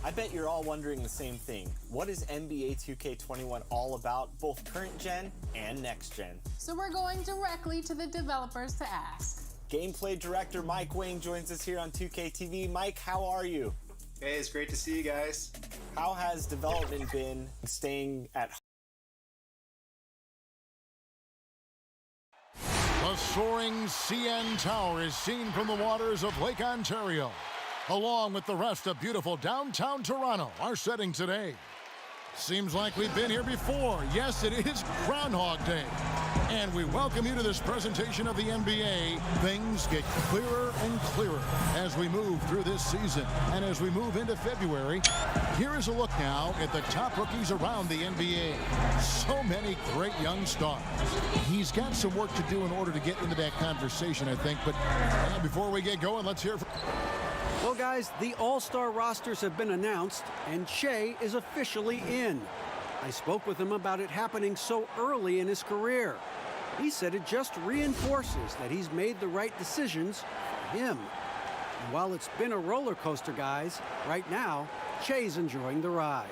I bet you're all wondering the same thing. What is NBA 2K21 all about, both current gen and next gen? So we're going directly to the developers to ask. Gameplay director Mike Wang joins us here on 2K TV. Mike, how are you? Hey, it's great to see you guys. How has development been staying at home? The soaring CN Tower is seen from the waters of Lake Ontario, along with the rest of beautiful downtown Toronto, our setting today. Seems like we've been here before. Yes, it is Groundhog Day. And we welcome you to this presentation of the NBA. Things get clearer and clearer as we move through this season. And as we move into February, here is a look now at the top rookies around the NBA. So many great young stars. He's got some work to do in order to get into that conversation, I think. But before we get going, let's hear from... Well, guys, the All-Star rosters have been announced, and Shea is officially in. I spoke with him about it happening so early in his career. He said it just reinforces that he's made the right decisions for him. And while it's been a roller coaster, guys, right now, Shea's enjoying the ride.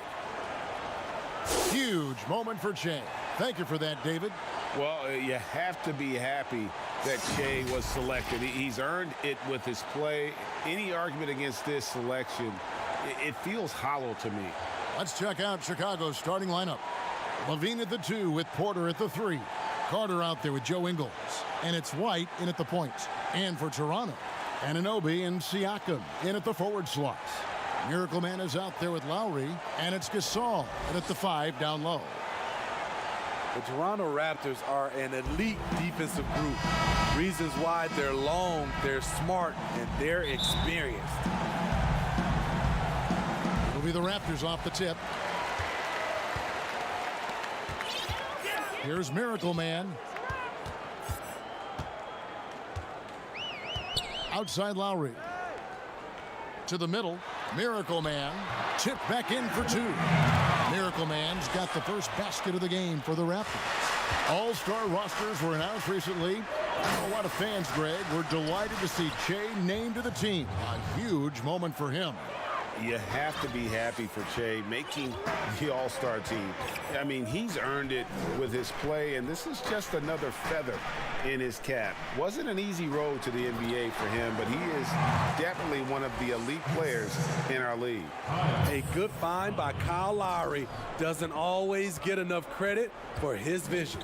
Huge moment for Shea. Thank you for that, David. Well, you have to be happy that Shea was selected. He's earned it with his play. Any argument against this selection, it feels hollow to me. Let's check out Chicago's starting lineup. Levine at the 2 with Porter at the 3. Carter out there with Joe Ingles. And it's White in at the point. And for Toronto, Anunoby and Siakam in at the forward slots. Miracle Man is out there with Lowry. And it's Gasol in at the 5 down low. The Toronto Raptors are an elite defensive group. Reasons why: they're long, they're smart, and they're experienced. It'll be the Raptors off the tip. Here's Miracle Man. Outside Lowry. To the middle. Miracle Man. Tip back in for 2. Miracle Man's got the first basket of the game for the Raptors. All-star rosters were announced recently. A lot of fans, Greg, were delighted to see Shea named to the team. A huge moment for him. You have to be happy for Shea making the All-Star team. I mean, he's earned it with his play, and this is just another feather in his cap. Wasn't an easy road to the NBA for him, but he is definitely one of the elite players in our league. A good find by Kyle Lowry doesn't always get enough credit for his vision.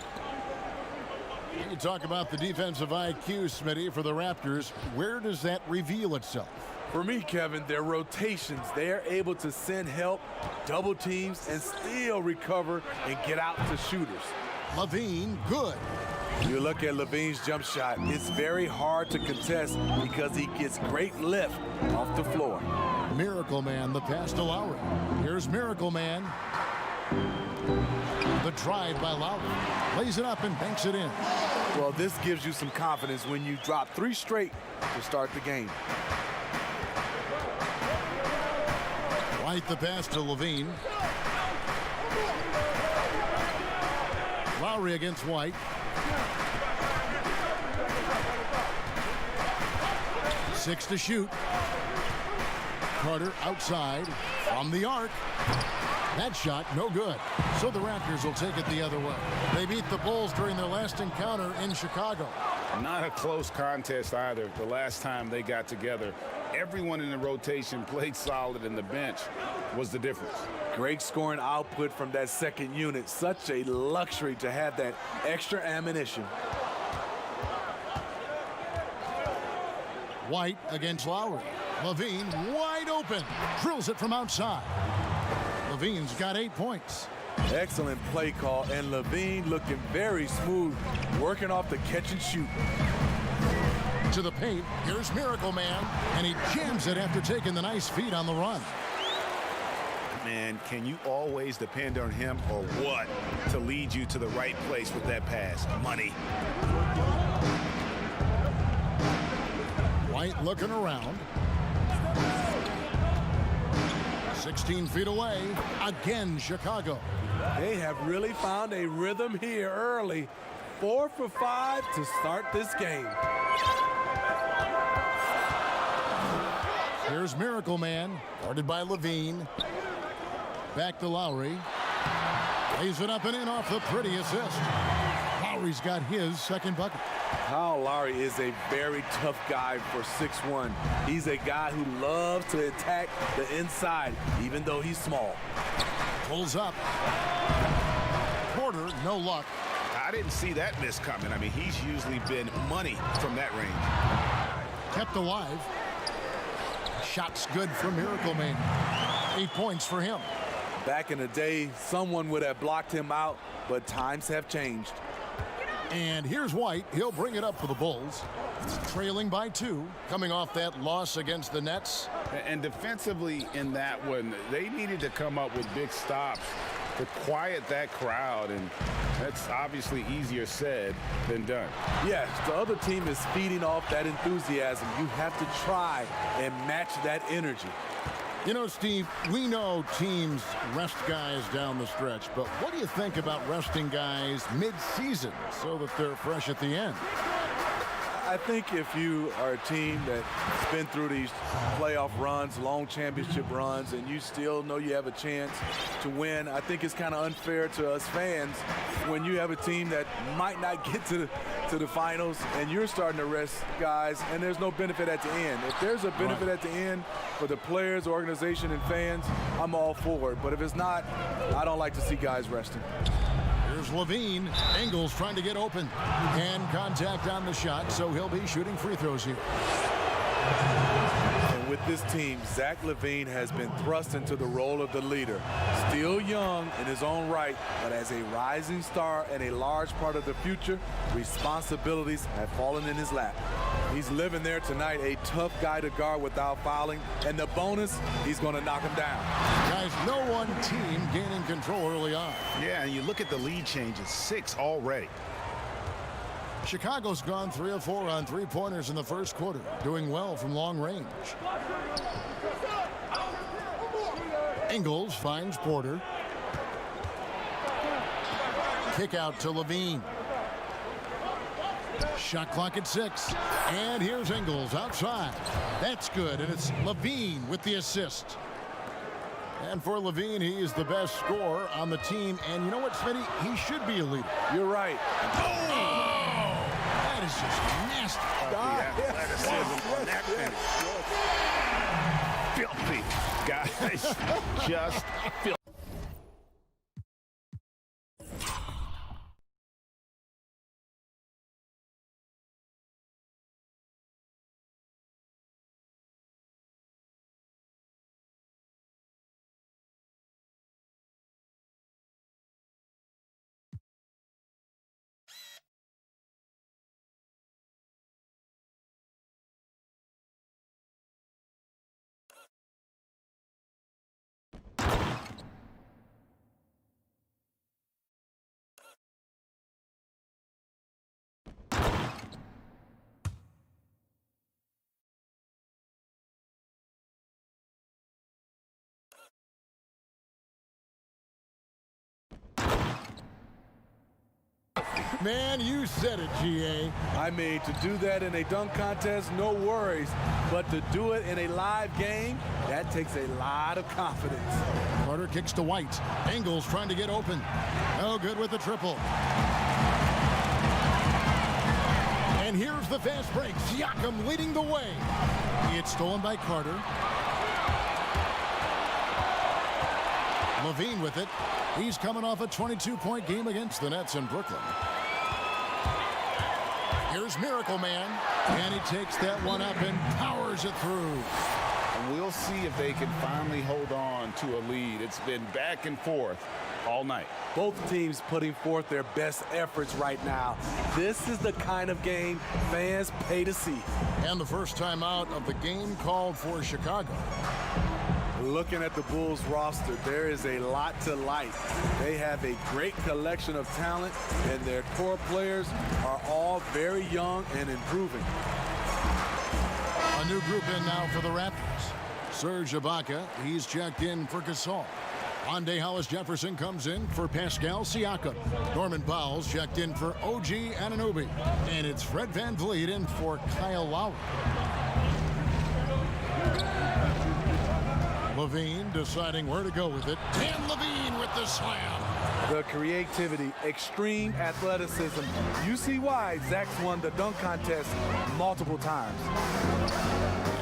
You talk about the defensive IQ, Smitty, for the Raptors. Where does that reveal itself? For me, Kevin, their rotations, they are able to send help, double teams, and still recover and get out to shooters. Levine, good. You look at Levine's jump shot, it's very hard to contest because he gets great lift off the floor. Miracle Man, the pass to Lowry. Here's Miracle Man. The drive by Lowry. Lays it up and banks it in. Well, this gives you some confidence when you drop 3 straight to start the game. White the pass to Levine. Lowry against White. 6 to shoot. Carter outside from the arc. That shot no good. So the Raptors will take it the other way. They beat the Bulls during their last encounter in Chicago. Not a close contest either. The last time they got together, everyone in the rotation played solid, and the bench was the difference. Great scoring output from that second unit. Such a luxury to have that extra ammunition. White against Lowry. Levine wide open. Drills it from outside. Levine's got 8 points. Excellent play call, and Levine looking very smooth, working off the catch and shoot. To the paint, here's Miracle Man, and he jams it after taking the nice feed on the run. Man, can you always depend on him or what to lead you to the right place with that pass? Money. White looking around. 16 feet away. Again, Chicago. They have really found a rhythm here early. 4 for 5 to start this game. Here's Miracle Man, guarded by Levine. Back to Lowry. Lays it up and in off the pretty assist. Lowry's got his second bucket. Kyle Lowry is a very tough guy for 6'1". He's a guy who loves to attack the inside, even though he's small. Pulls up. Porter, no luck. I didn't see that miss coming. I mean, he's usually been money from that range. Kept alive. Shot's good for Miracle Man. 8 points for him. Back in the day, someone would have blocked him out, but times have changed. And here's White. He'll bring it up for the Bulls. Trailing by 2, coming off that loss against the Nets. And defensively in that one, they needed to come up with big stops to quiet that crowd, and that's obviously easier said than done. Yes, the other team is feeding off that enthusiasm. You have to try and match that energy. You know, Steve, we know teams rest guys down the stretch, but what do you think about resting guys mid-season so that they're fresh at the end? I think if you are a team that's been through these playoff runs, long championship runs, and you still know you have a chance to win, I think it's kind of unfair to us fans when you have a team that might not get to the finals and you're starting to rest guys and there's no benefit at the end. If there's a benefit at the end for the players, organization, and fans, I'm all for it. But if it's not, I don't like to see guys resting. Here's Levine. Ingles trying to get open. Hand contact on the shot, so he'll be shooting free throws here. And with this team, Zach LaVine has been thrust into the role of the leader. Still young in his own right, but as a rising star and a large part of the future, responsibilities have fallen in his lap. He's living there tonight, a tough guy to guard without fouling, and the bonus, he's going to knock him down. Guys, no one team gaining control early on. Yeah, and you look at the lead changes, 6 already. Chicago's gone 3 of 4 on three-pointers in the first quarter, doing well from long range. Ingles finds Porter. Kick out to Levine. Shot clock at 6. And here's Ingles outside. That's good, and it's Levine with the assist. And for Levine, he is the best scorer on the team. And you know what, Smitty? He should be a leader. You're right. Oh! That is just nasty. Athleticism on that finish. Filthy. Guys, just filthy. Man, you said it, G.A. I mean, to do that in a dunk contest, no worries. But to do it in a live game, that takes a lot of confidence. Carter kicks to White. Ingles trying to get open. No good with the triple. And here's the fast break. Siakam leading the way. It's stolen by Carter. Levine with it. He's coming off a 22-point game against the Nets in Brooklyn. Here's Miracle Man, and he takes that one up and powers it through. And we'll see if they can finally hold on to a lead. It's been back and forth all night. Both teams putting forth their best efforts right now. This is the kind of game fans pay to see. And the first time out of the game called for Chicago. Looking at the Bulls roster, there is a lot to like. They have a great collection of talent, and their core players are all very young and improving. A new group in now for the Raptors. Serge Ibaka, he's checked in for Gasol. Andre Hollis Jefferson comes in for Pascal Siakam. Norman Powell's checked in for OG Anunoby. And it's Fred VanVleet in for Kyle Lowry. Levine deciding where to go with it. Dan Levine with the slam. The creativity, extreme athleticism. You see why Zach's won the dunk contest multiple times.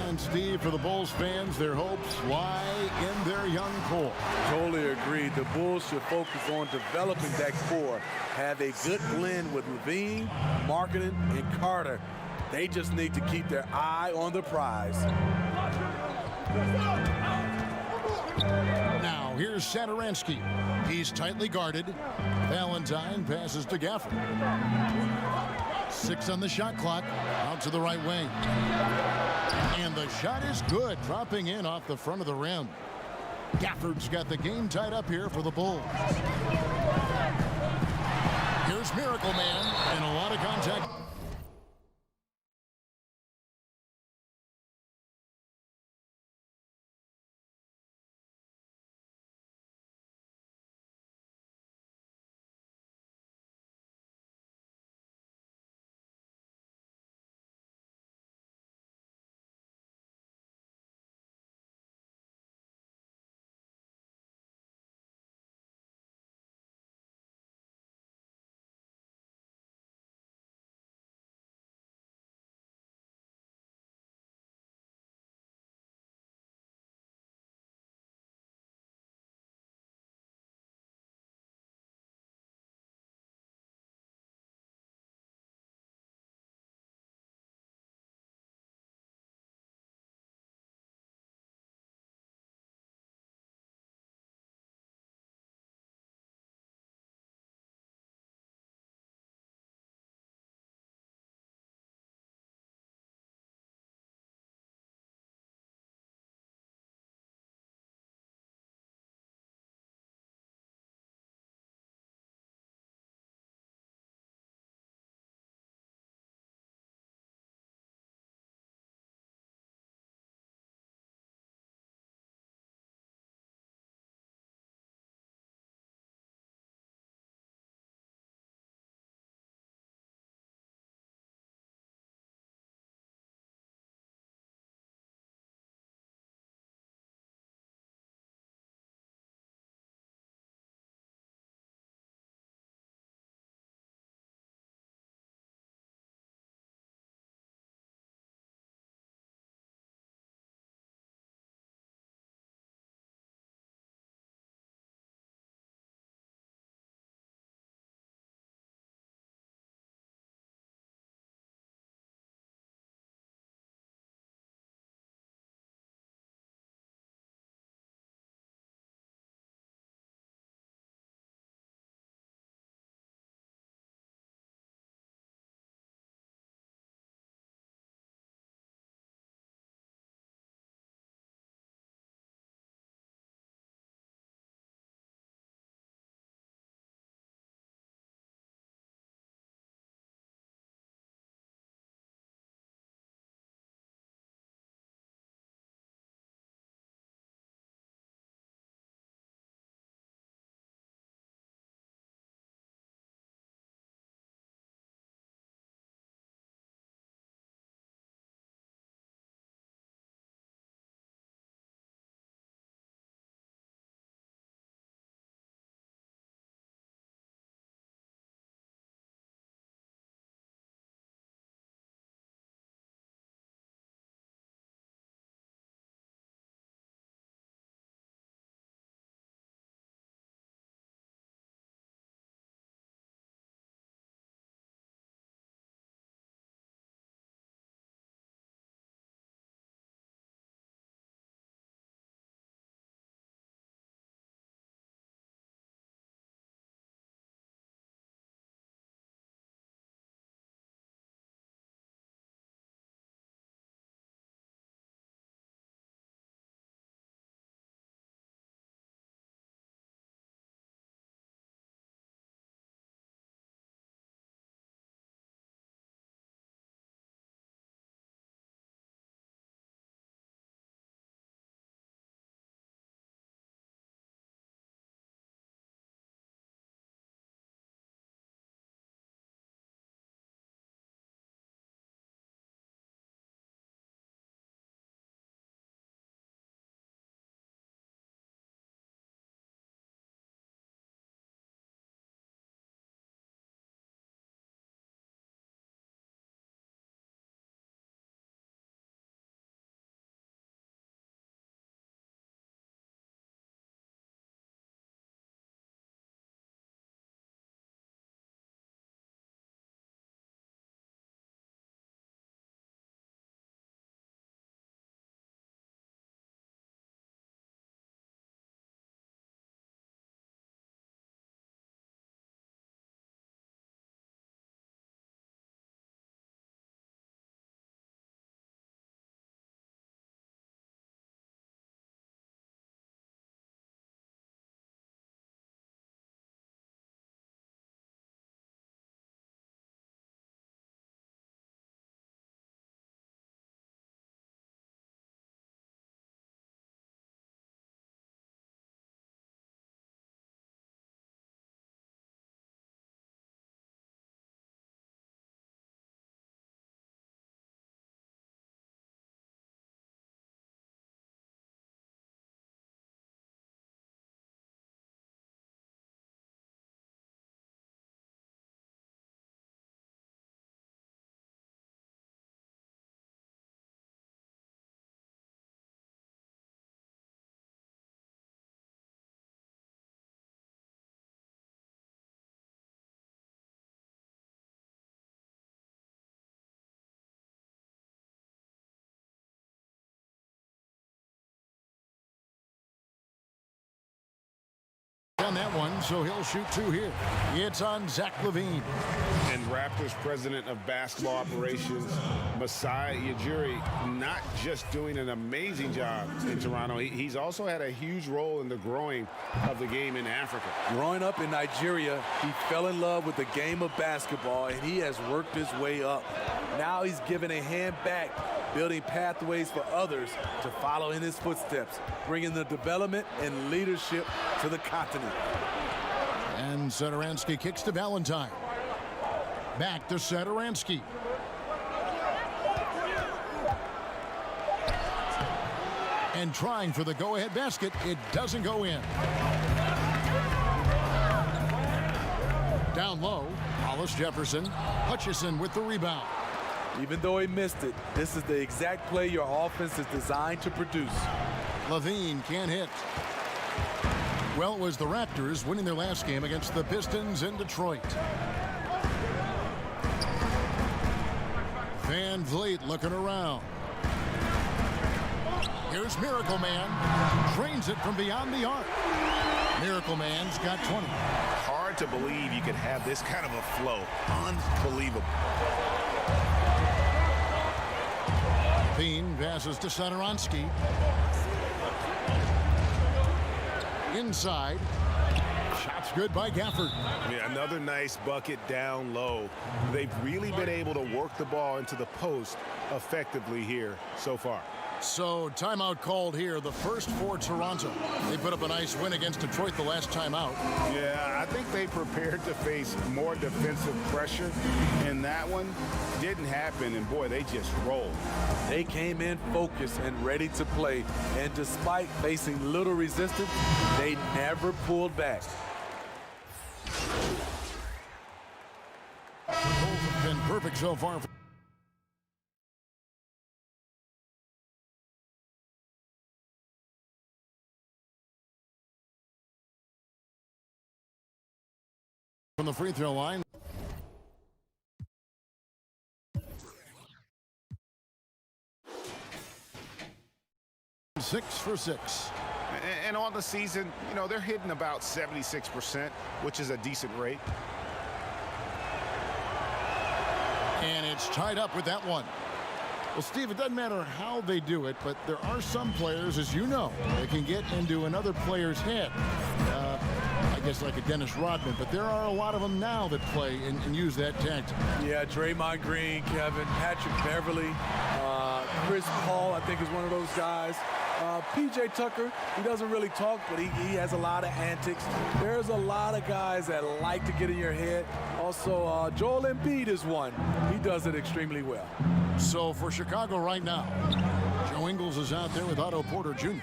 And Steve, for the Bulls fans, their hopes lie in their young core. Totally agreed. The Bulls should focus on developing that core. Have a good blend with Levine, Markkanen, and Carter. They just need to keep their eye on the prize. Now, here's Satoransky. He's tightly guarded. Valentine passes to Gafford. 6 on the shot clock. Out to the right wing. And the shot is good, dropping in off the front of the rim. Gafford's got the game tied up here for the Bulls. Here's Miracle Man, and a lot of contact. that one, so he'll shoot 2 here. It's on Zach LaVine. And Raptors president of basketball operations, Masai Ujiri, not just doing an amazing job in Toronto, he's also had a huge role in the growing of the game in Africa. Growing up in Nigeria, he fell in love with the game of basketball, and he has worked his way up. Now he's given a hand back, building pathways for others to follow in his footsteps, bringing the development and leadership to the continent. And Satoransky kicks to Valentine. Back to Satoransky. And trying for the go-ahead basket, it doesn't go in. Down low, Hollis Jefferson. Hutchison with the rebound. Even though he missed it, this is the exact play your offense is designed to produce. LaVine can't hit. Well, it was the Raptors winning their last game against the Pistons in Detroit. Van Vliet looking around. Here's Miracle Man. Drains it from beyond the arc. Miracle Man's got 20. Hard to believe you could have this kind of a flow. Unbelievable. Bean passes to Satoransky. Inside. Shots good by Gafford. Yeah, another nice bucket down low. They've really been able to work the ball into the post effectively here so far. So timeout called here, the first for Toronto. They put up a nice win against Detroit the last time out. Yeah, I think they prepared to face more defensive pressure, and that one didn't happen, and boy, they just rolled. They came in focused and ready to play, and despite facing little resistance, they never pulled back. Both have been perfect so far. From the free throw line. 6 for 6. And on the season, you know, they're hitting about 76%, which is a decent rate. And it's tied up with that one. Well, Steve, it doesn't matter how they do it, but there are some players, as you know, that can get into another player's head. I guess like a Dennis Rodman, but there are a lot of them now that play and use that tactic. Yeah, Draymond Green, Kevin, Patrick Beverly, Chris Paul, I think is one of those guys. P.J. Tucker, he doesn't really talk, but he has a lot of antics. There's a lot of guys that like to get in your head. Also, Joel Embiid is one. He does it extremely well. So for Chicago right now, Joe Ingles is out there with Otto Porter Jr.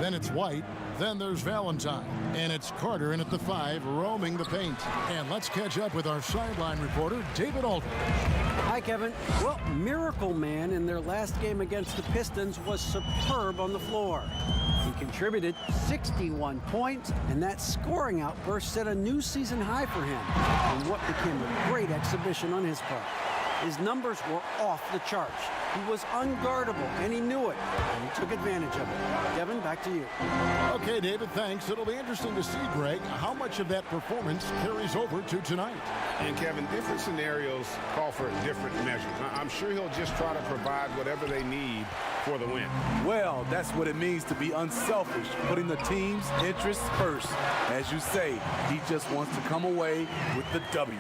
Then it's White. Then there's Valentine. And it's Carter in at the 5, roaming the paint. And let's catch up with our sideline reporter, David Aldridge. Hi, Kevin. Well, Miracle Man in their last game against the Pistons was superb on the floor. He contributed 61 points, and that scoring outburst set a new season high for him in what became a great exhibition on his part. His numbers were off the charts. He was unguardable, and he knew it, and he took advantage of it. Kevin, back to you. Okay, David, thanks. It'll be interesting to see, Greg, how much of that performance carries over to tonight. And Kevin, different scenarios call for different measures. I'm sure he'll just try to provide whatever they need for the win. Well, that's what it means to be unselfish, putting the team's interests first. As you say, he just wants to come away with the W.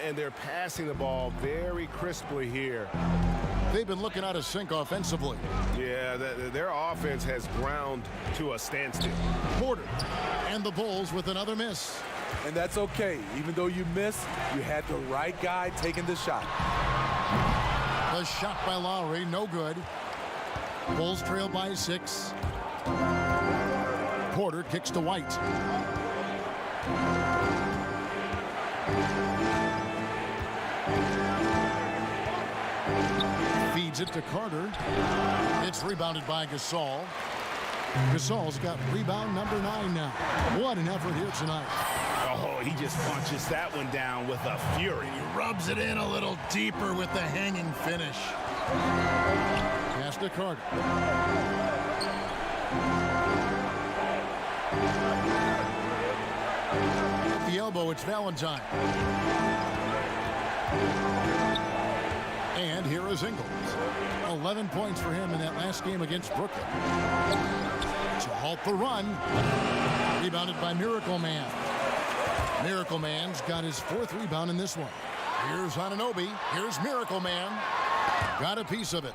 And they're passing the ball very crisply here. They've been looking out of sync offensively. Yeah, their offense has ground to a standstill. Porter and the Bulls with another miss. And that's okay. Even though you missed, you had the right guy taking the shot. The shot by Lowry, no good. Bulls trail by 6. Porter kicks to White. Feeds it to Carter. It's rebounded by Gasol. Gasol's got rebound number 9 now. What an effort here tonight. Oh, he just punches that one down with a fury. He rubs it in a little deeper with the hanging finish. Pass to Carter. it's Valentine. And here is Ingles. 11 points for him in that last game against Brooklyn. To halt the run. Rebounded by Miracle Man. Miracle Man's got his 4th rebound in this one. Here's Anunoby. Here's Miracle Man. Got a piece of it.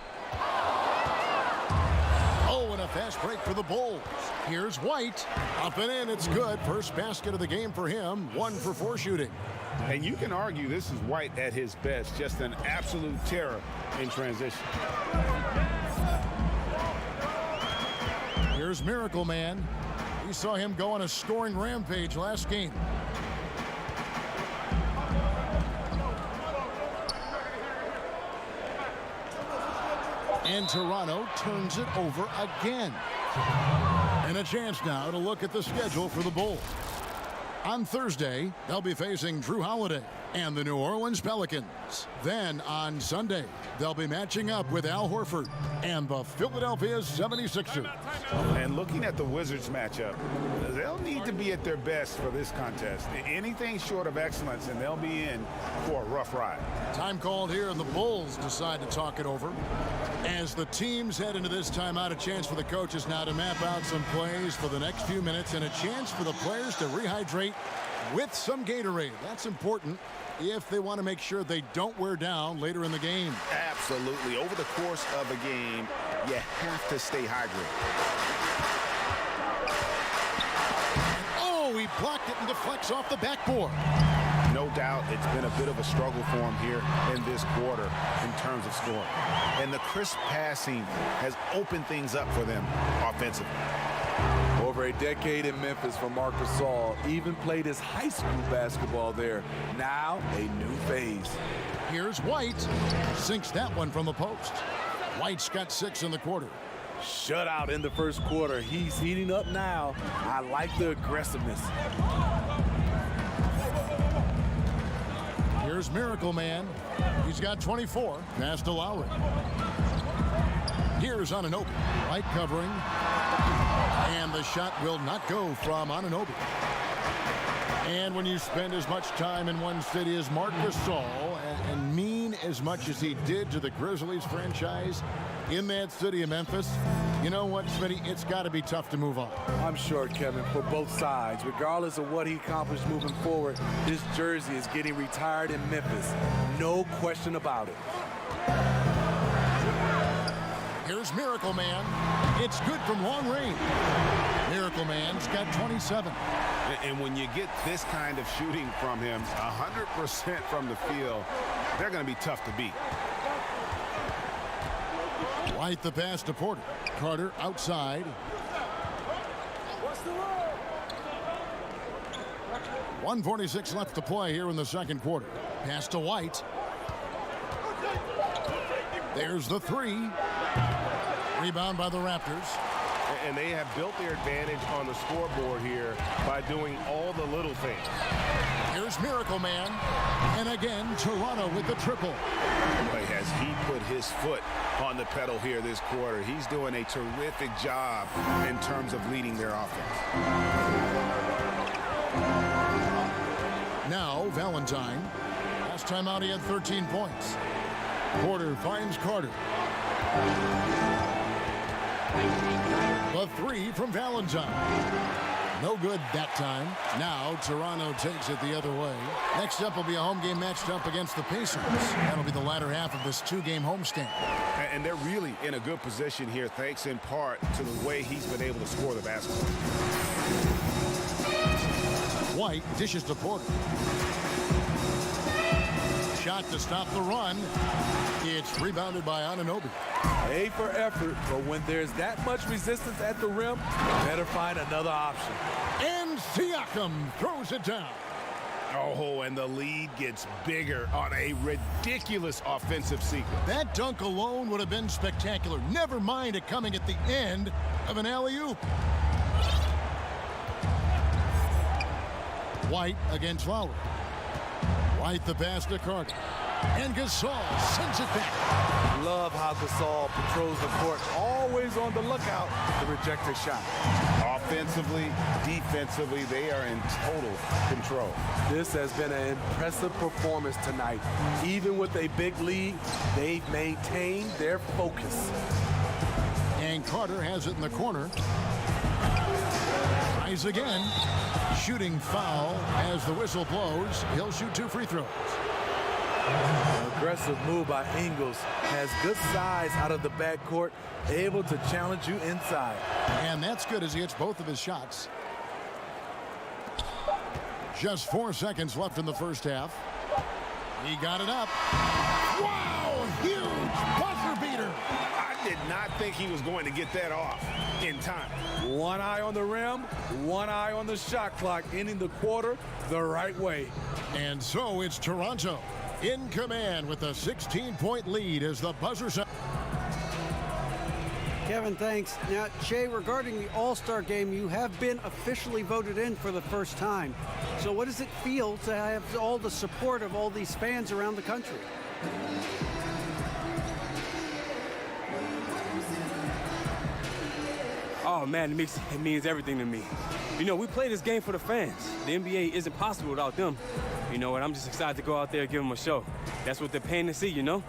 Oh, and a fast break for the Bulls. Here's White. Up and in. It's good. First basket of the game for him. 1 for 4 shooting. And you can argue this is White at his best. Just an absolute terror in transition. Here's Miracle Man. We saw him go on a scoring rampage last game. And Toronto turns it over again. And a chance now to look at the schedule for the Bulls. On Thursday, they'll be facing Drew Holiday and the New Orleans Pelicans. Then on Sunday, they'll be matching up with Al Horford and the Philadelphia 76ers. And looking at the Wizards matchup, they'll need to be at their best for this contest. Anything short of excellence, and they'll be in for a rough ride. Time called here, and the Bulls decide to talk it over. As the teams head into this timeout, a chance for the coaches now to map out some plays for the next few minutes and a chance for the players to rehydrate with some Gatorade. That's important if they want to make sure they don't wear down later in the game. Absolutely. Over the course of a game, you have to stay hydrated. Oh, he blocked it and deflects off the backboard. No doubt it's been a bit of a struggle for him here in this quarter in terms of scoring. And the crisp passing has opened things up for them offensively. Over a decade in Memphis for Marc Gasol, even played his high school basketball there. Now a new phase. Here's White. Sinks that one from the post. White's got 6 in the quarter. Shutout in the first quarter. He's heating up now. I like the aggressiveness. Here's Miracle Man. He's got 24. Pass to Lowry. Here's Anunoby. White covering. And the shot will not go from Anunoby. And when you spend as much time in one city as Marc Gasol and mean as much as he did to the Grizzlies franchise in that city of Memphis, you know what, Smitty? It's got to be tough to move on. I'm sure, Kevin, for both sides. Regardless of what he accomplished moving forward, his jersey is getting retired in Memphis. No question about it. Here's Miracle Man. It's good from long range. Miracle Man's got 27. And when you get this kind of shooting from him, 100% from the field, they're going to be tough to beat. White the pass to Porter. Carter outside. 1:46 left to play here in the second quarter. Pass to White. There's the 3. Rebound by the Raptors. And they have built their advantage on the scoreboard here by doing all the little things. Here's Miracle Man. And again, Toronto with the triple. But has he put his foot on the pedal here this quarter? He's doing a terrific job in terms of leading their offense. Now, Valentine. Last time out, he had 13 points. Porter finds Carter. The 3 from Valentine. No good that time. Now Toronto takes it the other way. Next up will be a home game matched up against the Pacers. That'll be the latter half of this 2-game homestand. And they're really in a good position here, thanks in part to the way he's been able to score the basketball. White dishes to Porter. Shot to stop the run. It's rebounded by Anunoby. A for effort, but when there's that much resistance at the rim, better find another option. And Siakam throws it down. Oh, and the lead gets bigger on a ridiculous offensive sequence. That dunk alone would have been spectacular. Never mind it coming at the end of an alley-oop. White against Lowry. White the pass to Carter. And Gasol sends it back. Love how Gasol patrols the court, always on the lookout to reject a shot. Off offensively, defensively, they are in total control. This has been an impressive performance tonight. Even with a big lead, they've maintained their focus. And Carter has it in the corner. Tries again. Shooting foul as the whistle blows. He'll shoot 2 free throws. Aggressive move by Ingles. Has good size out of the backcourt. Able to challenge you inside. And that's good as he hits both of his shots. Just 4 seconds left in the first half. He got it up. Wow! Huge buzzer beater. I did not think he was going to get that off in time. One eye on the rim, one eye on the shot clock, ending the quarter the right way. And so it's Toronto in command with a 16-point lead as the buzzer sounds. Kevin, thanks. Now, Che, regarding the All-Star game, you have been officially voted in for the first time. So what does it feel to have all the support of all these fans around the country? Oh, man, it means everything to me. You know, we play this game for the fans. The NBA isn't possible without them. You know, and I'm just excited to go out there and give them a show. That's what they're paying to see, you know?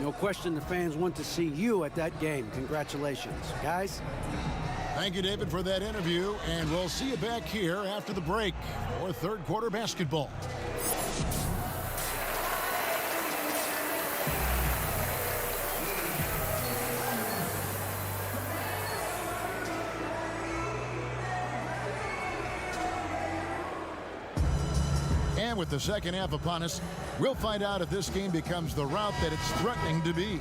No question the fans want to see you at that game. Congratulations. Guys? Thank you, David, for that interview, and we'll see you back here after the break for third quarter basketball. And with the second half upon us, we'll find out if this game becomes the route that it's threatening to be.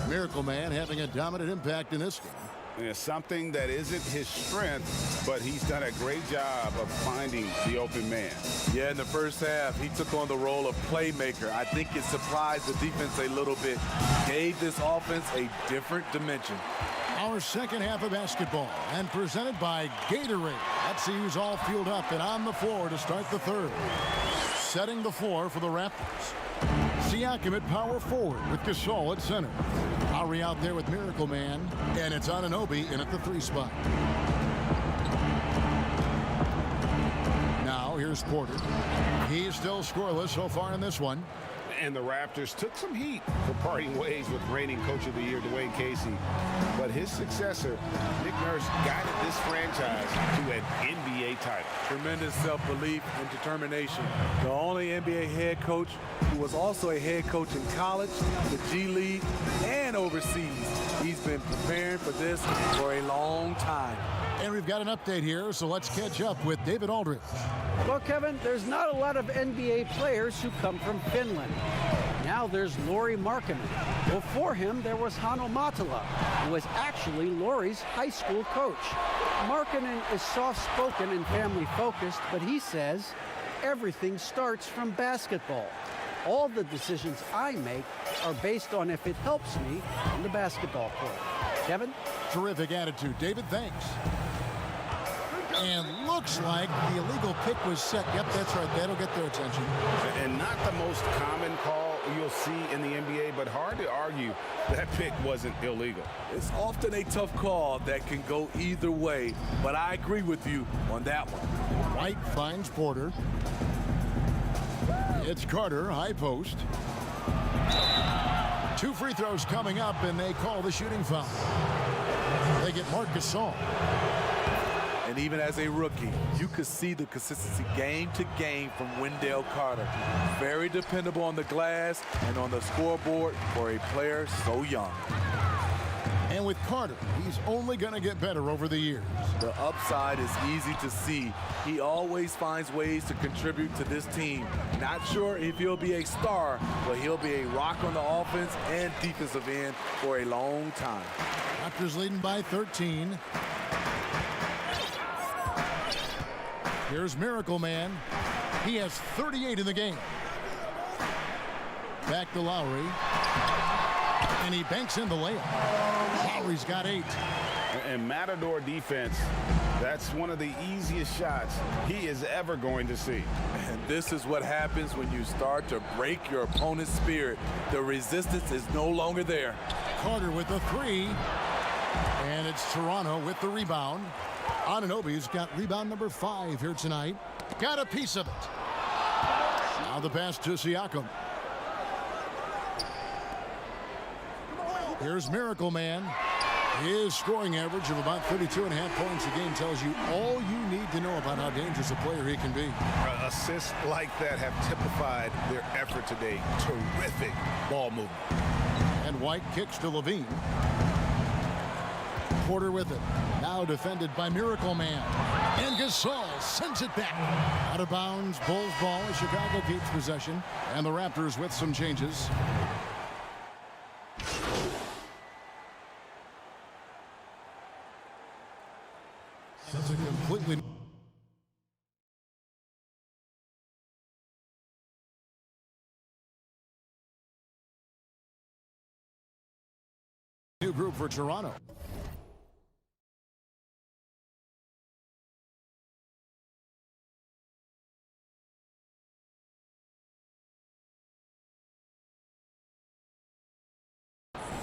Miracle Man having a dominant impact in this game. Yeah, something that isn't his strength, but he's done a great job of finding the open man. Yeah, in the first half, he took on the role of playmaker. I think it surprised the defense a little bit. Gave this offense a different dimension. Our second half of basketball, and presented by Gatorade. Let's see who's all fueled up and on the floor to start the third. Setting the floor for the Raptors. Siakam at power forward with Gasol at center. Lowry out there with Miracle Man, and it's Anunoby in at the 3 spot. Now here's Porter. He's still scoreless so far in this one. And the Raptors took some heat for parting ways with reigning Coach of the Year, Dwayne Casey. But his successor, Nick Nurse, guided this franchise to an NBA title. Tremendous self-belief and determination. The only NBA head coach who was also a head coach in college, the G League, and overseas. He's been preparing for this for a long time. And we've got an update here, so let's catch up with David Aldridge. Well, Kevin, there's not a lot of NBA players who come from Finland. Now there's Lauri Markkanen. Before him, there was Hanno Matala, who was actually Lauri's high school coach. Markkanen is soft-spoken and family-focused, but he says everything starts from basketball. All the decisions I make are based on if it helps me on the basketball court. Kevin? Terrific attitude. David, thanks. And looks like the illegal pick was set. Yep, that's right. That'll get their attention. And not the most common call you'll see in the NBA, but hard to argue that pick wasn't illegal. It's often a tough call that can go either way, but I agree with you on that one. White finds Porter. It's Carter, high post. 2 free throws coming up, and they call the shooting foul. They get Marc Gasol. And even as a rookie, you could see the consistency game to game from Wendell Carter. Very dependable on the glass and on the scoreboard for a player so young. And with Carter, he's only going to get better over the years. The upside is easy to see. He always finds ways to contribute to this team. Not sure if he'll be a star, but he'll be a rock on the offense and defensive end for a long time. Raptors leading by 13. Here's Miracle Man. He has 38 in the game. Back to Lowry. And he banks in the layup. Lowry's got 8. And Matador defense, that's one of the easiest shots he is ever going to see. And this is what happens when you start to break your opponent's spirit. The resistance is no longer there. Carter with the 3. And it's Toronto with the rebound. Anunoby's got rebound number 5 here tonight. Got a piece of it. Now the pass to Siakam. Here's Miracle Man. His scoring average of about 32.5 points a game tells you all you need to know about how dangerous a player he can be. Assists like that have typified their effort today. Terrific ball movement. And White kicks to Levine. Porter with it. Now defended by Miracle Man. And Gasol sends it back. Out of bounds, Bulls ball as Chicago keeps possession. And the Raptors with some changes. That's a completely new group for Toronto.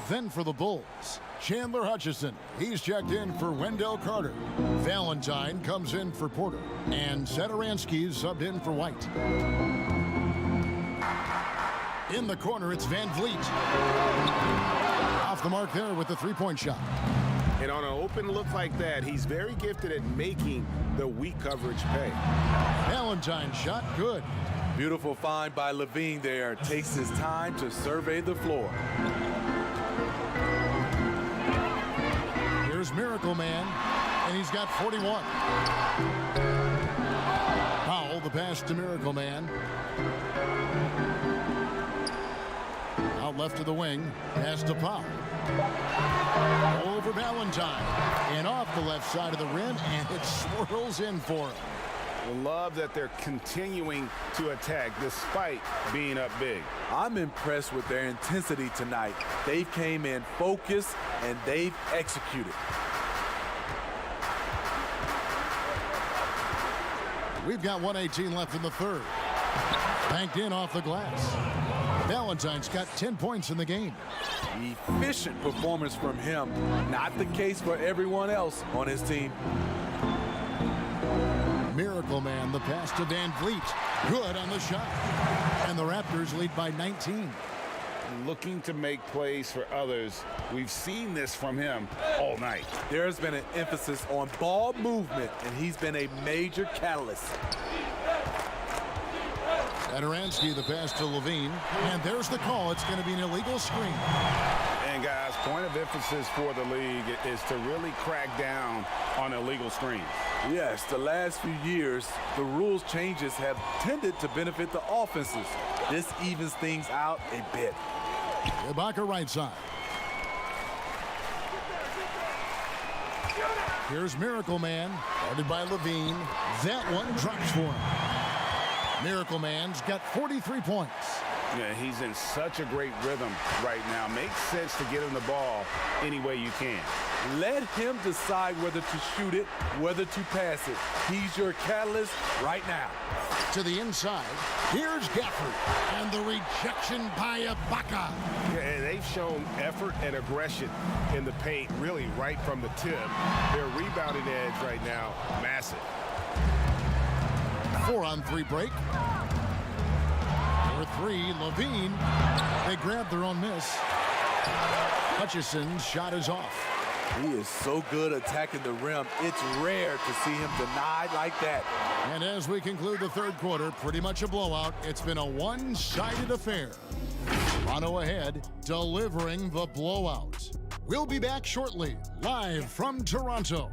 Then for the Bulls, Chandler Hutchison. He's checked in for Wendell Carter. Valentine comes in for Porter. And Satoransky's subbed in for White. In the corner, it's Van Vliet. Off the mark there with the three-point shot. And on an open look like that, he's very gifted at making the weak coverage pay. Valentine's shot, good. Beautiful find by Levine there. Takes his time to survey the floor. Here's Miracle Man, and he's got 41. Powell, the pass to Miracle Man. Out left to the wing, pass to Powell. Over Valentine, and off the left side of the rim, and it swirls in for him. Love that they're continuing to attack despite being up big. I'm impressed with their intensity tonight. They came in focused and they've executed. We've got 1:18 left in the third. Banked in off the glass. Valentine's got 10 points in the game. Efficient performance from him. Not the case for everyone else on his team. Miracle Man, the pass to Van Vliet. Good on the shot. And the Raptors lead by 19. Looking to make plays for others. We've seen this from him all night. There's been an emphasis on ball movement, and he's been a major catalyst. Satoransky, the pass to Levine. And there's the call. It's going to be an illegal screen. And guys, point of emphasis for the league is to really crack down on illegal screens. Yes, the last few years, the rules changes have tended to benefit the offenses. This evens things out a bit. Ibaka right side. Here's Miracle Man, guarded by Levine. That one drops for him. Miracle Man's got 43 points. Yeah, he's in such a great rhythm right now. Makes sense to get him the ball any way you can. Let him decide whether to shoot it, whether to pass it. He's your catalyst right now. To the inside, here's Gafford, and the rejection by Ibaka. Yeah, and they've shown effort and aggression in the paint, really right from the tip. Their rebounding edge right now, massive. 4-on-3 break. For 3, Levine. They grab their own miss. Hutchison's shot is off. He is so good attacking the rim. It's rare to see him denied like that. And as we conclude the third quarter, pretty much a blowout. It's been a one-sided affair. Toronto ahead, delivering the blowout. We'll be back shortly, live from Toronto.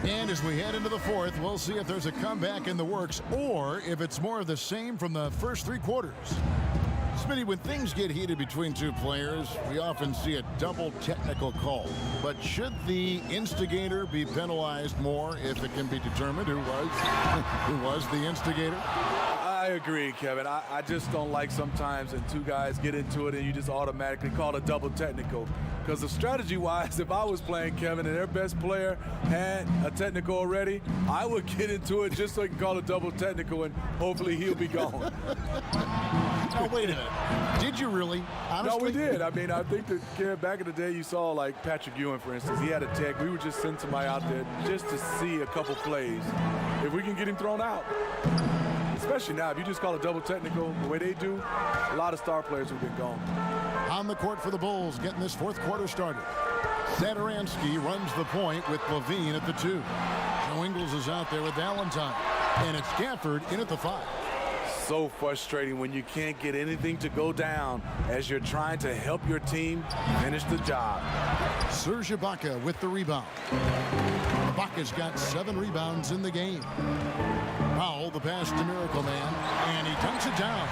And as we head into the fourth, we'll see if there's a comeback in the works or if it's more of the same from the first 3 quarters. Smitty, when things get heated between two players, we often see a double technical call. But should the instigator be penalized more if it can be determined who was the instigator? I agree, Kevin. I just don't like sometimes when two guys get into it and you just automatically call a double technical. Because strategy-wise, if I was playing Kevin and their best player had a technical already, I would get into it just so I can call a double technical and hopefully he'll be gone. Now, wait a minute. Did you really? Honestly? No, we did. I mean, I think that back in the day, you saw like Patrick Ewing, for instance. He had a tech. We would just send somebody out there just to see a couple plays. If we can get him thrown out. Especially now, if you just call a double technical the way they do, a lot of star players have been gone. On the court for the Bulls, getting this fourth quarter started. Satoransky runs the point with Levine at the 2. Joe Ingles is out there with Valentine. And it's Gafford in at the 5. So frustrating when you can't get anything to go down as you're trying to help your team finish the job. Serge Ibaka with the rebound. Ibaka's got 7 rebounds in the game. Powell, the pass to Miracle Man, and he dunks it down.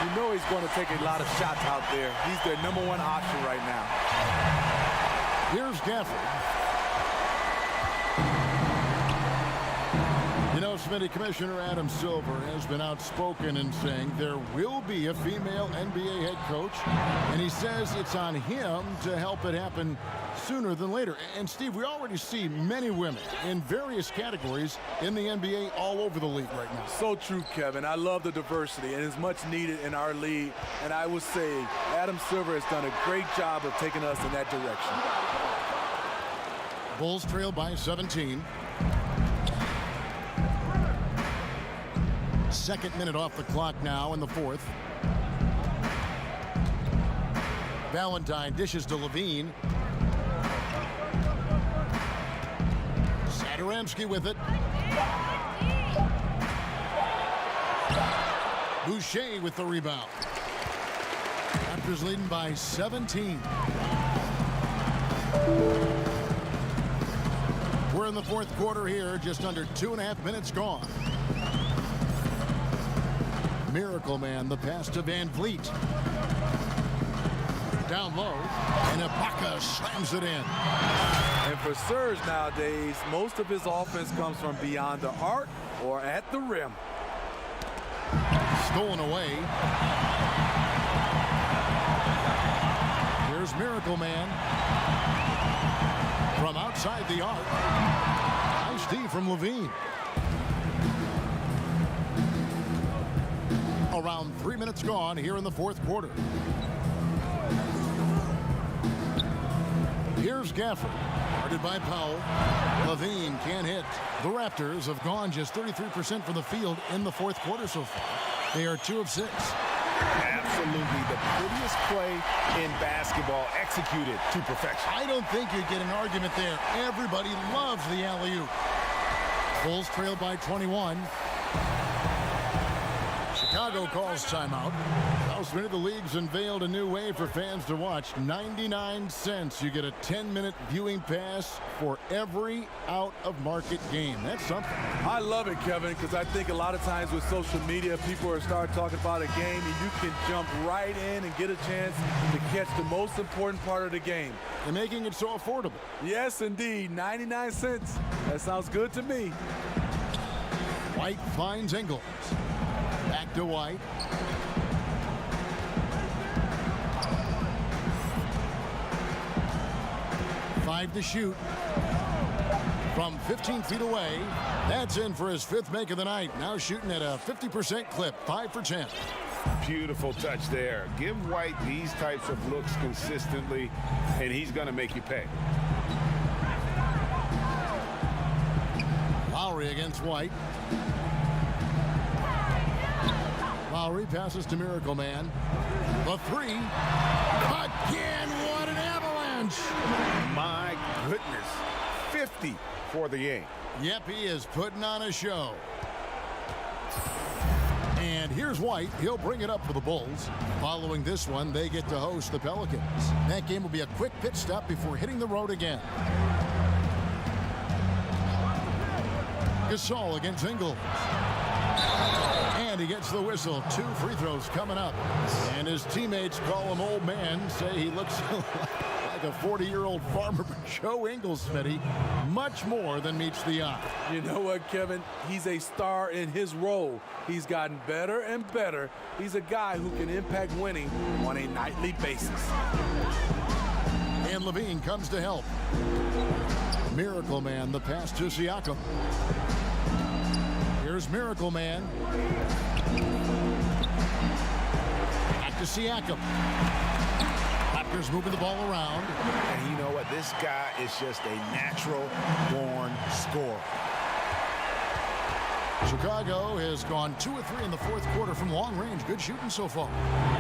You know he's going to take a lot of shots out there. He's their #1 option right now. Here's Gafford. You know, Smitty, Commissioner Adam Silver has been outspoken in saying there will be a female NBA head coach, and he says it's on him to help it happen sooner than later. And, Steve, we already see many women in various categories in the NBA all over the league right now. So true, Kevin. I love the diversity, and it's much needed in our league. And I would say Adam Silver has done a great job of taking us in that direction. Bulls trail by 17. Second minute off the clock now in the fourth. Valentine dishes to Levine. Satoransky with it. Boucher with the rebound. Raptors leading by 17. We're in the fourth quarter here, just under 2.5 minutes gone. Miracle Man, the pass to Van Vliet. Down low, and Ibaka slams it in. And for Serge nowadays, most of his offense comes from beyond the arc or at the rim. Stolen away. Here's Miracle Man. From outside the arc. Nice D from Levine. Around 3 minutes gone here in the fourth quarter. Here's Gafford, guarded by Powell. Levine can't hit. The Raptors have gone just 33% from the field in the fourth quarter so far. They are 2 of 6. Absolutely the prettiest play in basketball, executed to perfection. I don't think you'd get an argument there. Everybody loves the alley-oop. Bulls trail by 21. Chicago calls timeout. Now, Smitty, the league's unveiled a new way for fans to watch. 99 cents. You get a 10-minute viewing pass for every out-of-market game. That's something. I love it, Kevin, because I think a lot of times with social media, people are start talking about a game, and you can jump right in and get a chance to catch the most important part of the game. And making it so affordable. Yes, indeed. 99 cents. That sounds good to me. White finds Ingles. Back to White. Five to shoot. From 15 feet away. That's in for his 5th make of the night. Now shooting at a 50% clip. 5 for 10. Beautiful touch there. Give White these types of looks consistently, and he's going to make you pay. Lowry against White. Lowry passes to Miracle Man. The 3. Again, what an avalanche! My goodness. 50 for the game. Yep, he is putting on a show. And here's White. He'll bring it up for the Bulls. Following this one, they get to host the Pelicans. That game will be a quick pit stop before hitting the road again. Gasol against Ingles. And he gets the whistle. 2 free throws coming up. And his teammates call him old man, say he looks like a 40-year-old farmer. But Joe Ingles, Smitty, much more than meets the eye. You know what, Kevin? He's a star in his role. He's gotten better and better. He's a guy who can impact winning on a nightly basis. And Levine comes to help. Miracle Man, the pass to Siakam. Here's Miracle Man. Back to Siakam. Raptors moving the ball around. And you know what? This guy is just a natural-born scorer. Chicago has gone 2 of 3 in the fourth quarter from long range. Good shooting so far.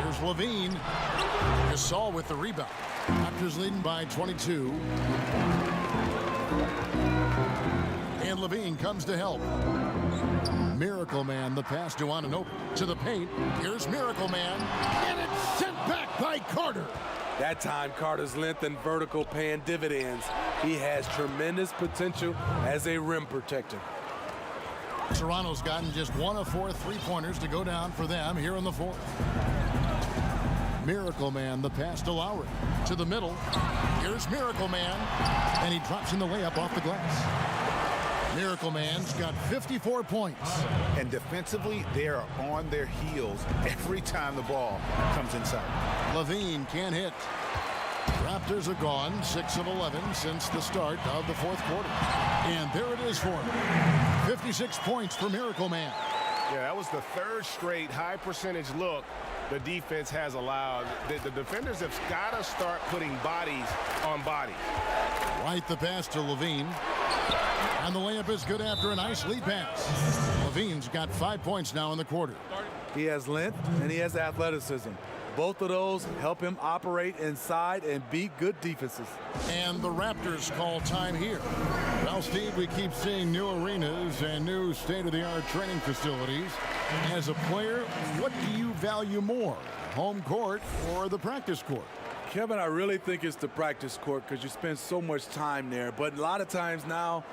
Here's Levine. Gasol with the rebound. Raptors leading by 22. And Levine comes to help. Miracle Man, the pass to Anunoby to the paint. Here's Miracle Man. And it's sent back by Carter. That time, Carter's length and vertical paying dividends. He has tremendous potential as a rim protector. Toronto's gotten just 1 of 4 3-pointers to go down for them here in the fourth. Miracle Man, the pass to Lowry. To the middle. Here's Miracle Man. And he drops in the layup off the glass. Miracle Man's got 54 points. And defensively, they are on their heels every time the ball comes inside. Levine can't hit. Raptors are gone 6 of 11 since the start of the fourth quarter. And there it is for him. 56 points for Miracle Man. Yeah, that was the 3rd straight high percentage look the defense has allowed. The defenders have got to start putting bodies on bodies. Right, the pass to Levine. And the layup is good after a nice lead pass. Levine's got 5 points now in the quarter. He has length and he has athleticism. Both of those help him operate inside and beat good defenses. And the Raptors call time here. Well, Steve, we keep seeing new arenas and new state-of-the-art training facilities. As a player, what do you value more, home court or the practice court? Kevin, I really think it's the practice court because you spend so much time there. But a lot of times now,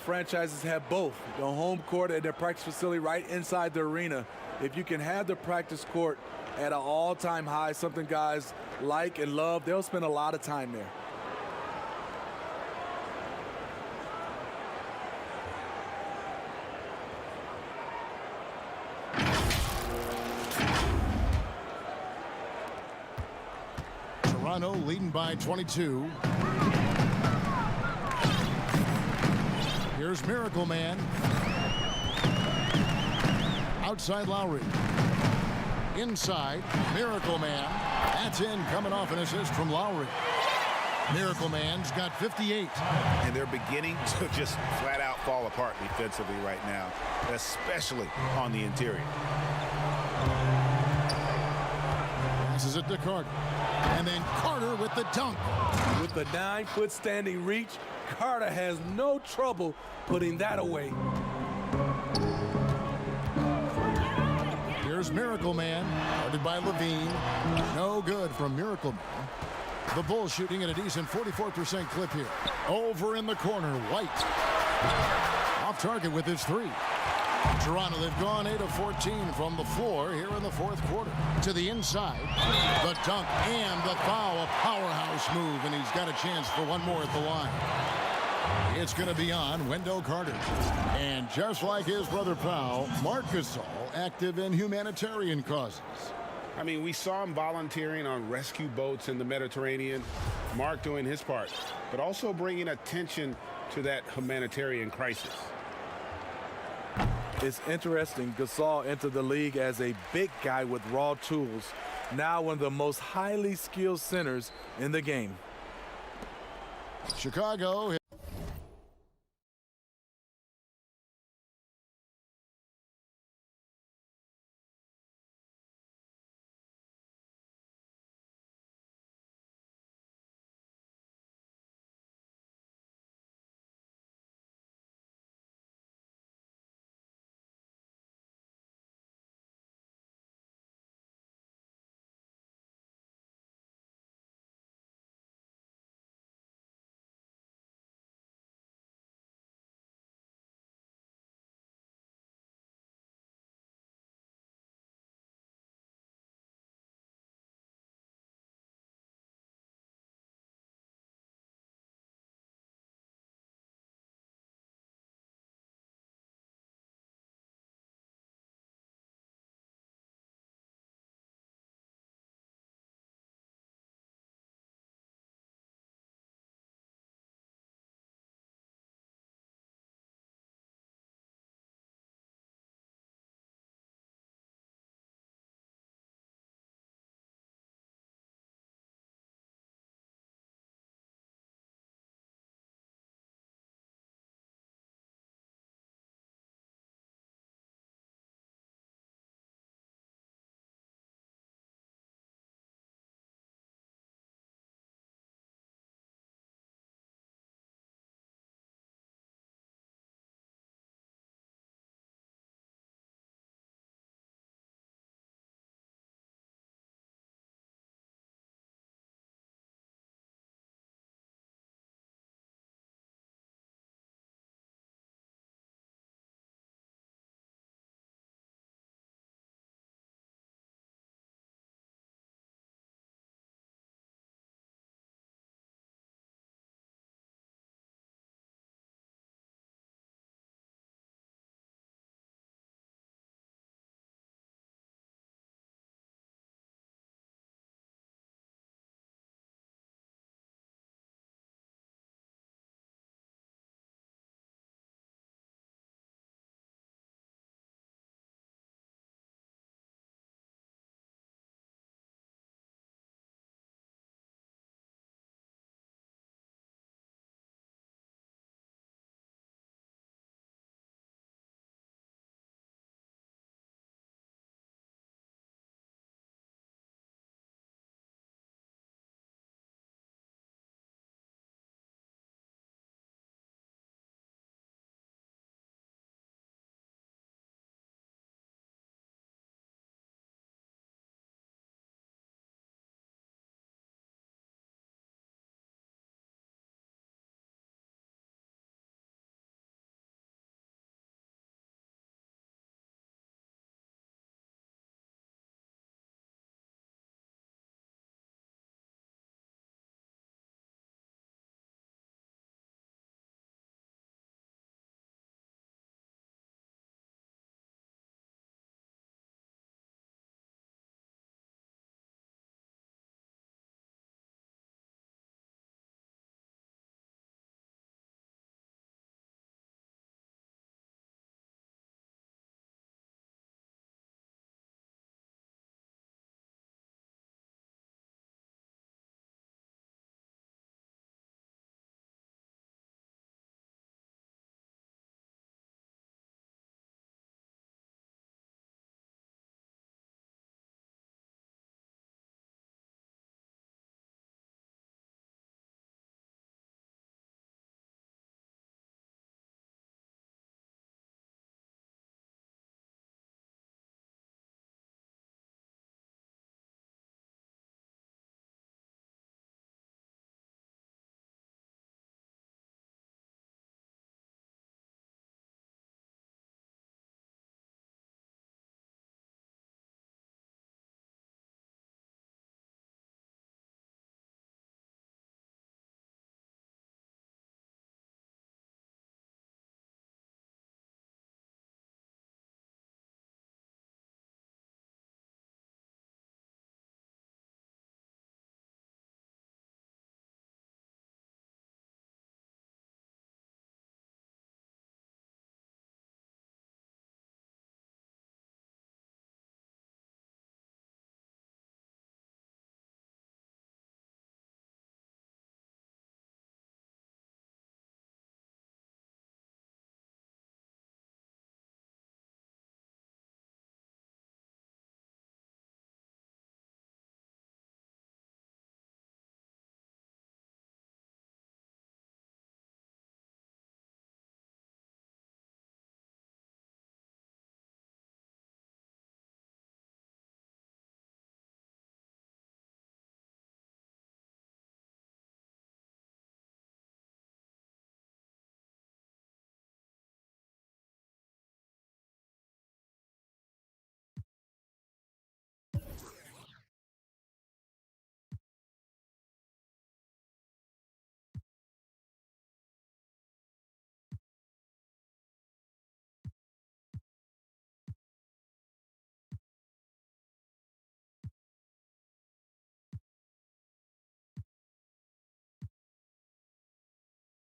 franchises have both, the home court and their practice facility right inside the arena. If you can have the practice court at an all-time high, something guys like and love, they'll spend a lot of time there. Toronto leading by 22. Here's Miracle Man. Outside Lowry. Inside, Miracle Man. That's in, coming off an assist from Lowry. Miracle Man's got 58. And they're beginning to just flat out fall apart defensively right now, especially on the interior. Passes it to Carter. And then Carter with the dunk. With the 9-foot standing reach, Carter has no trouble putting that away. Here's Miracle Man, guarded by Levine. No good from Miracle Man. The Bulls shooting at a decent 44% clip here. Over in the corner, White. Off target with his 3. Toronto, they've gone 8 of 14 from the floor here in the fourth quarter. To the inside, the dunk and the foul, a powerhouse move, and he's got a chance for one more at the line. It's going to be on Wendell Carter. And just like his brother Powell, Marc Gasol active in humanitarian causes. I mean, we saw him volunteering on rescue boats in the Mediterranean. Mark doing his part, but also bringing attention to that humanitarian crisis. It's interesting, Gasol entered the league as a big guy with raw tools. Now one of the most highly skilled centers in the game. Chicago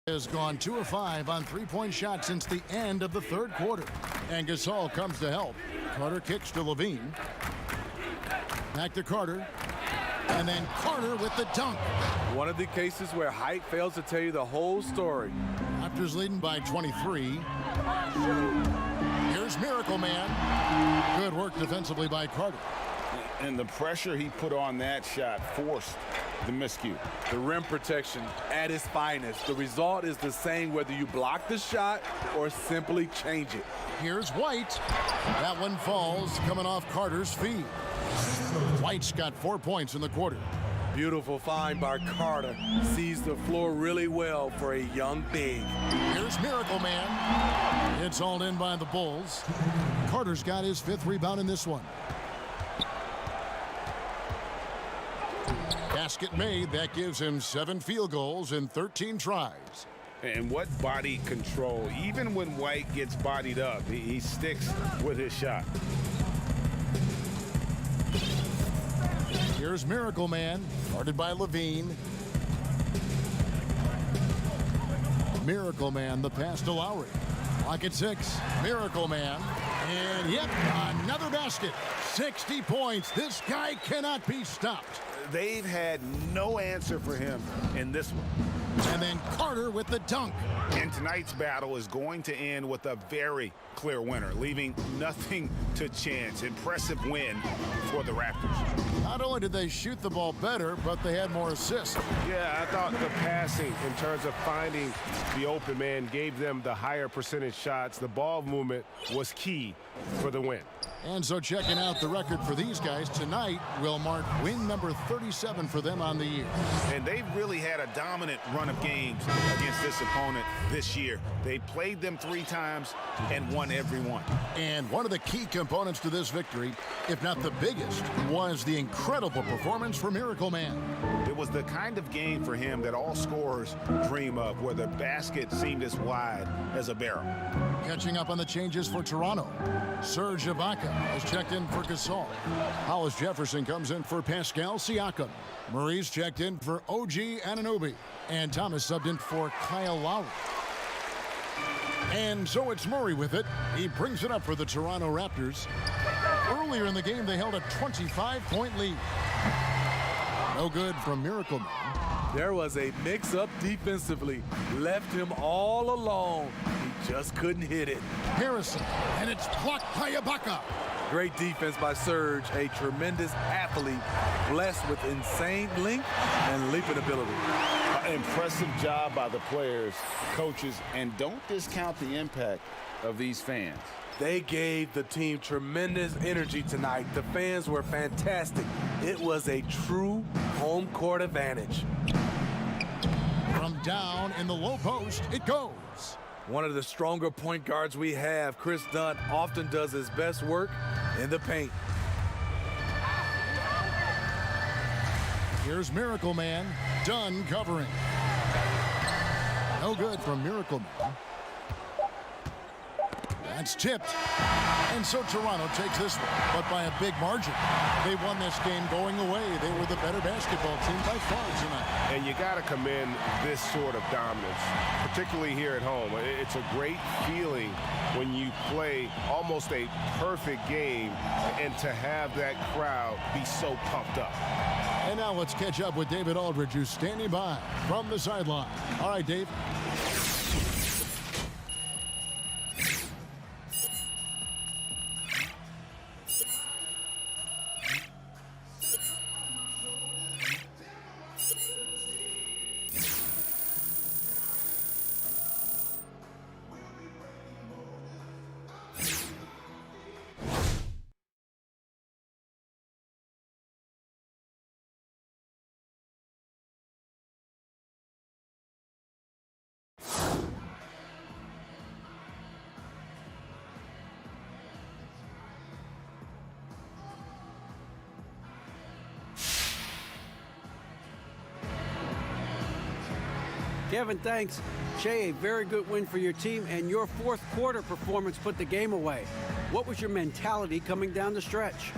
Has gone 2 of 5 on three-point shots since the end of the third quarter. And Gasol comes to help. Carter kicks to Levine. Back to Carter. And then Carter with the dunk. One of the cases where height fails to tell you the whole story. Raptors leading by 23. Here's Miracle Man. Good work defensively by Carter. And the pressure he put on that shot forced the miscue. The rim protection at its finest. The result is the same whether you block the shot or simply change it. Here's White. That one falls, coming off Carter's feet. White's got 4 points in the quarter. Beautiful find by Carter. Sees the floor really well for a young big. Here's Miracle Man. It's hauled in by the Bulls. Carter's got his 5th rebound in this one. Basket made. That gives him 7 field goals in 13 tries. And what body control. Even when White gets bodied up, he sticks with his shot. Here's Miracle Man, guarded by Levine. Miracle Man, the pass to Lowry. Clock at 6. Miracle Man. And yep, another basket. 60 points. This guy cannot be stopped. They've had no answer for him in this one. And then Carter with the dunk. And tonight's battle is going to end with a very clear winner, leaving nothing to chance. Impressive win for the Raptors. Not only did they shoot the ball better, but they had more assists. Yeah, I thought the passing in terms of finding the open man gave them the higher percentage shots. The ball movement was key for the win. And so checking out the record for these guys tonight will mark win number 37 for them on the year. And they've really had a dominant run of games against this opponent this year. They played them 3 times and won every one. And one of the key components to this victory, if not the biggest, was the incredible performance for Miracle Man. It was the kind of game for him that all scorers dream of, where the basket seemed as wide as a barrel. Catching up on the changes for Toronto. Serge Ibaka has checked in for Gasol. Hollis Jefferson comes in for Pascal Siakam. Murray's checked in for OG Anunoby. And Thomas subbed in for Kyle Lowry. And so it's Murray with it. He brings it up for the Toronto Raptors. Earlier in the game, they held a 25-point lead. No good from Miracle Man. There was a mix-up defensively. Left him all alone. He just couldn't hit it. Harrison, and it's blocked by Ibaka. Great defense by Serge, a tremendous athlete, blessed with insane length and leaping ability. Impressive job by the players, coaches, and don't discount the impact of these fans. They gave the team tremendous energy tonight. The fans were fantastic. It was a true home court advantage. From down in the low post, it goes. One of the stronger point guards we have, Chris Dunn, often does his best work in the paint. Here's Miracle Man, Dunn covering. No good from Miracle Man. That's tipped. And so Toronto takes this one, but by a big margin. They won this game going away. They were the better basketball team by far tonight. And you got to commend this sort of dominance, particularly here at home. It's a great feeling when you play almost a perfect game and to have that crowd be so pumped up. And now let's catch up with David Aldridge, who's standing by from the sideline. All right, Dave. Kevin, thanks. Shea, a very good win for your team, and your fourth quarter performance put the game away. What was your mentality coming down the stretch?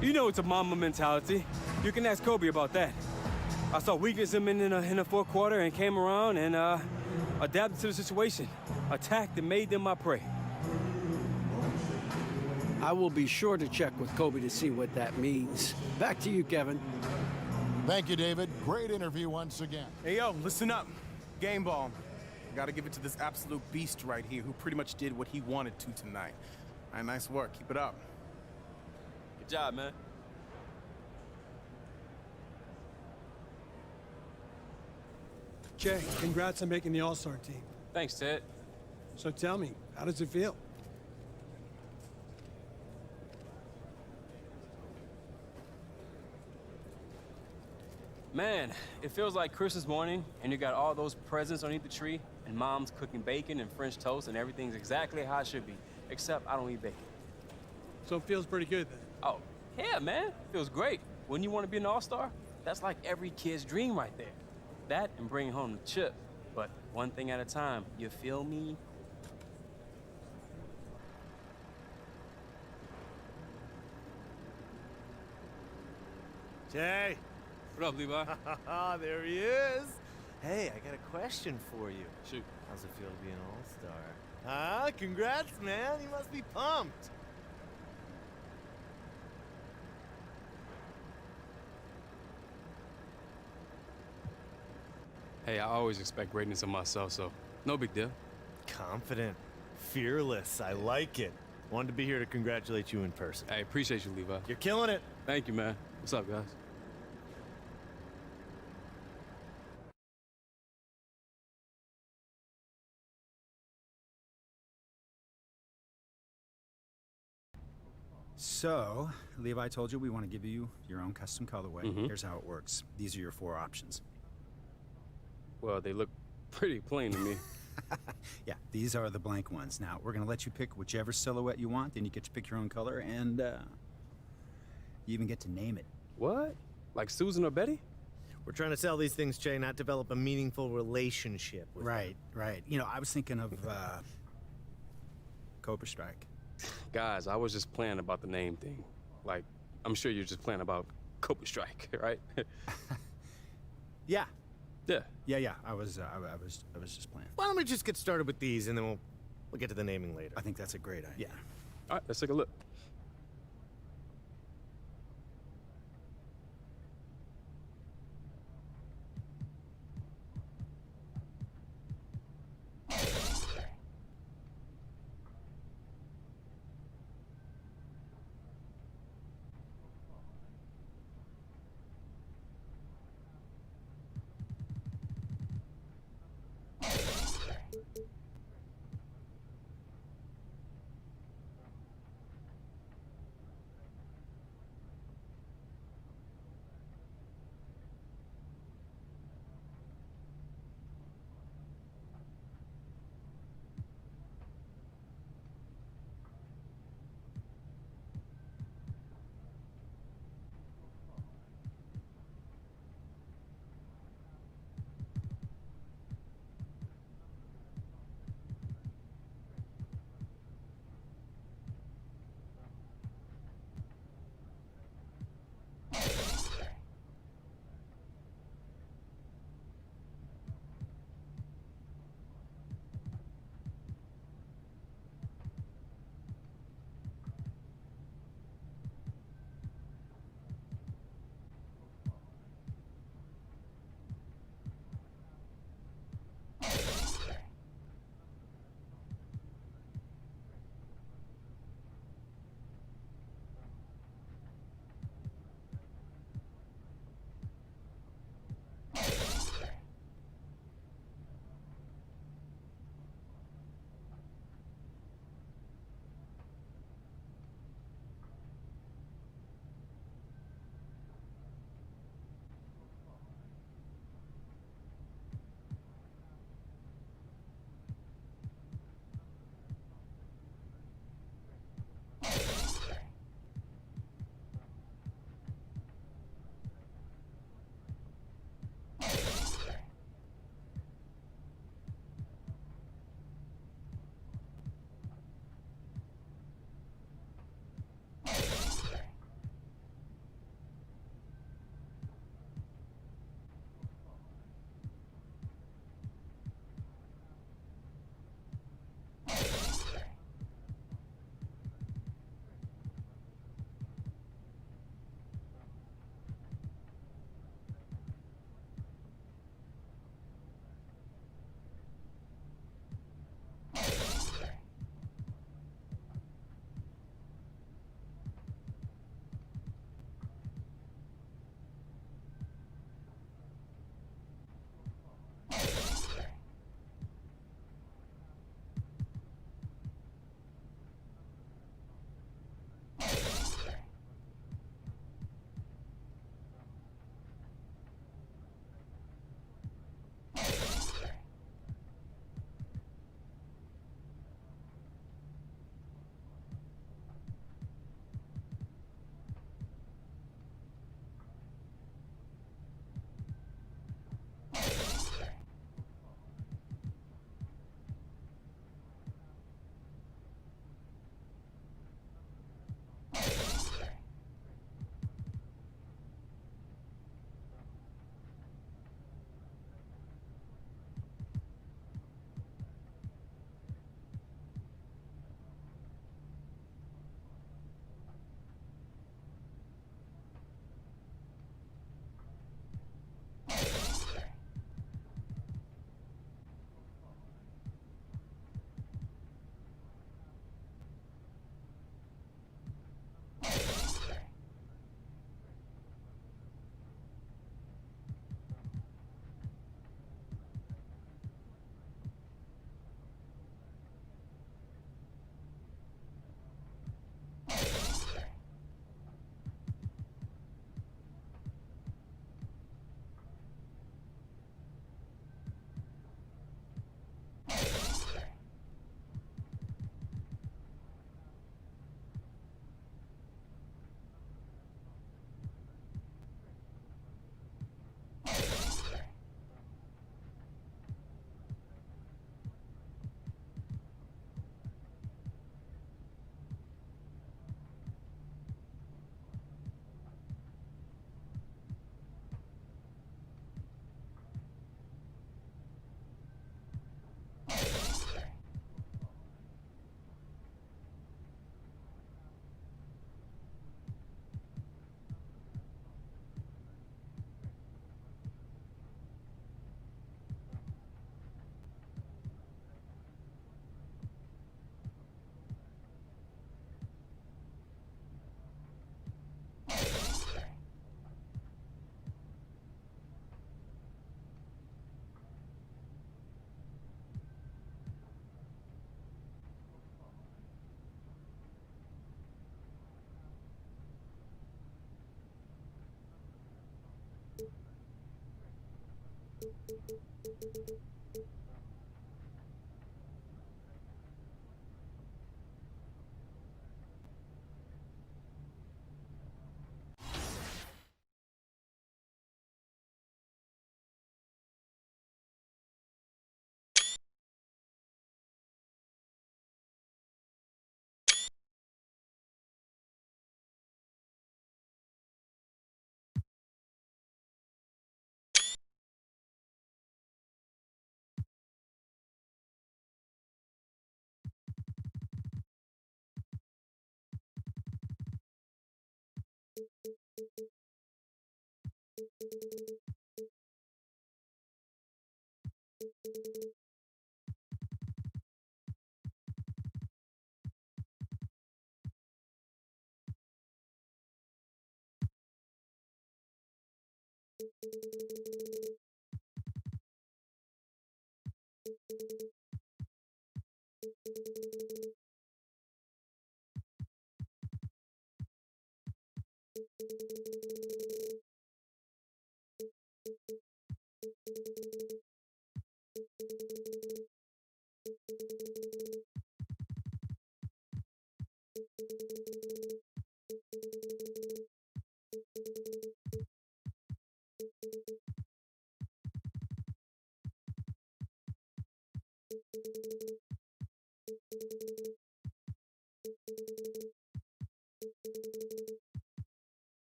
You know it's a Mamba mentality. You can ask Kobe about that. I saw weakness in the fourth quarter and came around and adapted to the situation. Attacked and made them my prey. I will be sure to check with Kobe to see what that means. Back to you, Kevin. Thank you, David. Great interview once again. Hey, yo, listen up. Game ball. Gotta give it to this absolute beast right here who pretty much did what he wanted to tonight. All right, nice work. Keep it up. Good job, man. Jay, congrats on making the All-Star team. Thanks, Ted. So tell me, how does it feel? Man, it feels like Christmas morning, and you got all those presents underneath the tree, and Mom's cooking bacon and French toast, and everything's exactly how it should be, except I don't eat bacon. So it feels pretty good then. Oh, yeah, man. It feels great. When you want to be an all-star, that's like every kid's dream right there. That and bringing home the chip. But one thing at a time, you feel me? Jay. What up, Levi? There he is. Hey, I got a question for you. Shoot. How's it feel to be an all-star? Congrats, man. You must be pumped. Hey, I always expect greatness of myself, so no big deal. Confident. Fearless. I like it. Wanted to be here to congratulate you in person. Hey, appreciate you, Levi. You're killing it. Thank you, man. What's up, guys? So, Levi told you we want to give you your own custom colorway. Here's how it works. These are your 4 options. Well, they look pretty plain to me. Yeah, these are the blank ones. Now, we're going to let you pick whichever silhouette you want, then you get to pick your own color, and you even get to name it. What? Like Susan or Betty? We're trying to sell these things, Jay, not develop a meaningful relationship with them. Right. You know, I was thinking of Cobra Strike. Guys, I was just playing about the name thing. Like, I'm sure you're just playing about Cobra Strike, right? Yeah. Yeah. I was just playing. Why don't we just get started with these, and then we'll get to the naming later. I think that's a great idea. Yeah. All right, let's take a look.